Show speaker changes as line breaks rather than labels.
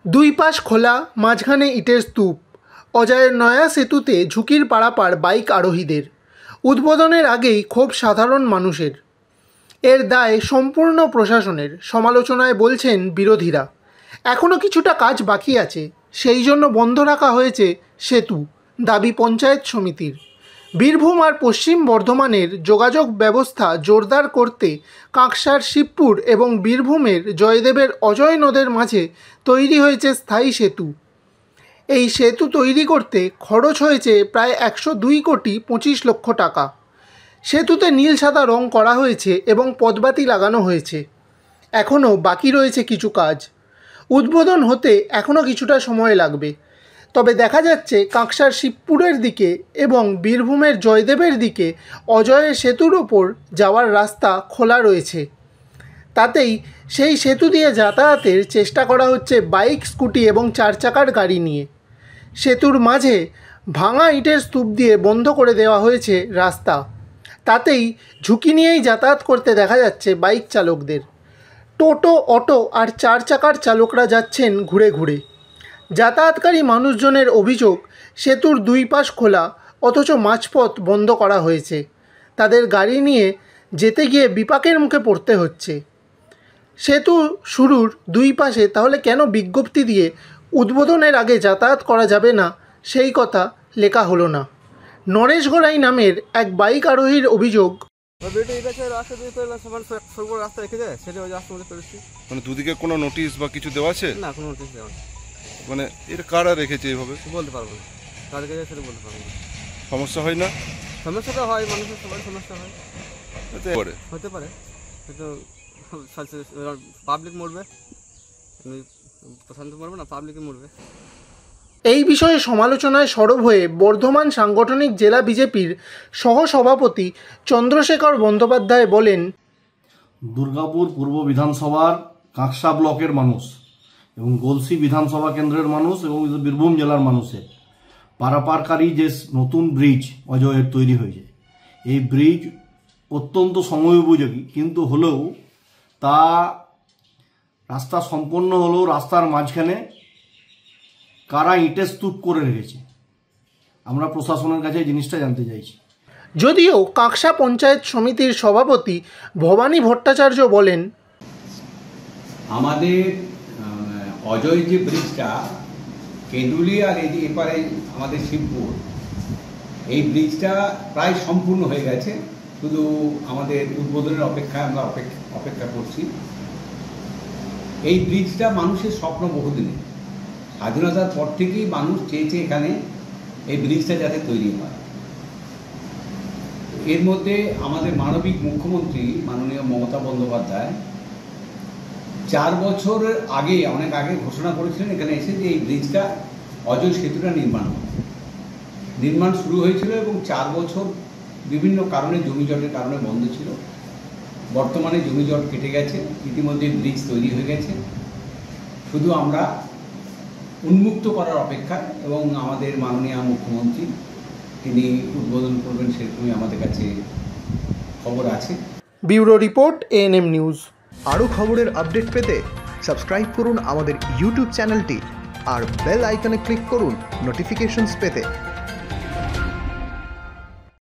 দুই পাশ খোলা, মাঝখানে ইটের স্তূপ। অজয়ের নয়া সেতুতে ঝুঁকির পারাপার বাইক আরোহীদের। উদ্বোধনের আগেই ক্ষোভ সাধারণ মানুষের। এর দায় সম্পূর্ণ প্রশাসনের, সমালোচনায় বলছেন বিরোধীরা। এখনও কিছুটা কাজ বাকি আছে, সেই জন্য বন্ধ রাখা হয়েছে সেতু, দাবি পঞ্চায়েত সমিতির। বীরভূম আর পশ্চিম বর্ধমানের যোগাযোগ ব্যবস্থা জোরদার করতে কাঁকসার শিবপুর এবং বীরভূমের জয়দেবের অজয় নদের মাঝে তৈরি হয়েছে স্থায়ী সেতু। এই সেতু তৈরি করতে খরচ হয়েছে প্রায় 102,25,00,000 টাকা। সেতুতে নীল সাদা রং করা হয়েছে এবং পদবাতি লাগানো হয়েছে। এখনও বাকি রয়েছে কিছু কাজ। উদ্বোধন হতে এখনও কিছুটা সময় লাগবে। তবে দেখা যাচ্ছে কাঁকসার শিবপুরের দিকে এবং বীরভূমের জয়দেবের দিকে অজয়ের সেতুর ওপর যাওয়ার রাস্তা খোলা রয়েছে। তাতেই সেই সেতু দিয়ে যাতায়াতের চেষ্টা করা হচ্ছে বাইক, স্কুটি এবং 4 চাকার গাড়ি নিয়ে। সেতুর মাঝে ভাঙা ইটের স্তূপ দিয়ে বন্ধ করে দেওয়া হয়েছে রাস্তা। তাতেই ঝুঁকি নিয়েই যাতায়াত করতে দেখা যাচ্ছে বাইক চালকদের। টোটো, অটো আর 4 চাকার চালকরা যাচ্ছেন ঘুরে ঘুরে। যাতায়াতকারী মানুষজনের অভিযোগ, সেতুর দুই পাশ খোলা অথচ মাঝপথ বন্ধ করা হয়েছে। তাদের গাড়ি নিয়ে যেতে গিয়ে বিপাকের মুখে পড়তে হচ্ছে। সেতু শুরুর দুই পাশে তাহলে কেন বিজ্ঞপ্তি দিয়ে উদ্বোধনের আগে যাতায়াত করা যাবে না, সেই কথা লেখা হলো না। নরেশ গোড়াই নামের এক বাইক আরোহীর অভিযোগ,
মানে দুদিকে কোনো নোটিশ বা কিছু দেওয়া আছে?
না, কোনো নোটিশ দেওয়া নেই।
মানে এর কারা রেখেছে এইভাবে?
বলতে পারবো না, কার কাছে সেটা বলতে পারবো না।
সমস্যা হয় না?
সমস্যাটা হয়, মানুষের সবার সমস্যা হয়। হতে পারে, হয়তো পাবলিক মরবে, প্রশান্ত মরবে না, পাবলিকে মরবে।
এই বিষয়ে সমালোচনায় সরব হয়ে বর্ধমান সাংগঠনিক জেলা বিজেপির সহসভাপতি চন্দ্রশেখর বন্দ্যোপাধ্যায় বলেন,
দুর্গাপুর পূর্ব বিধানসভার কাঁকসা ব্লকের মানুষ এবং গলসি বিধানসভা কেন্দ্রের মানুষ এবং বীরভূম জেলার মানুষের পারাপারকারী যে নতুন ব্রিজ অজয়ের তৈরি হয়েছে, এই ব্রিজ অত্যন্ত সময় উপযোগী, কিন্তু হলেও তা রাস্তা সম্পন্ন হলেও রাস্তার মাঝখানে কারা ইটের স্তূপ করে রেখেছে। আমরা প্রশাসনের কাছে এই জিনিসটা জানতে চাইছি।
যদিও কাঁকসা পঞ্চায়েত সমিতির সভাপতি ভবানী ভট্টাচার্য বলেন,
আমাদের অজয় যে ব্রিজটা কেঁদুলি আর এপারে আমাদের শিবপুর, এই ব্রিজটা প্রায় সম্পূর্ণ হয়ে গেছে, শুধু আমাদের উদ্বোধনের অপেক্ষায় আমরা অপেক্ষা করছি। এই ব্রিজটা মানুষের স্বপ্ন বহুদিনের, স্বাধীনতার পর থেকেই মানুষ চেয়েছে এখানে এই ব্রিজটা যাতে তৈরি হয়। এর মধ্যে আমাদের মানবিক মুখ্যমন্ত্রী মাননীয় মমতা বন্দ্যোপাধ্যায় 4 বছর আগে, অনেক আগে ঘোষণা করেছিলেন এখানে এসে যে এই ব্রিজটা অজয় সেতুটা নির্মাণ শুরু হয়েছিল এবং 4 বছর বিভিন্ন কারণে, জমিজটের কারণে বন্ধ ছিল। বর্তমানে জমিজট কেটে গেছে, ইতিমধ্যে ব্রিজ তৈরি হয়ে গেছে। শুধু আমরা উন্মুক্ত করার অপেক্ষা এবং আমাদের মাননীয় মুখ্যমন্ত্রী তিনি উদ্বোধন করবেন সেরকমই আমাদের কাছে খবর আছে।
Bureau report, ANM news.
আরও খবরের আপডেট পেতে সাবস্ক্রাইব করুন আমাদের ইউটিউব চ্যানেলটি আর বেল আইকনে ক্লিক করুন নোটিফিকেশনস পেতে।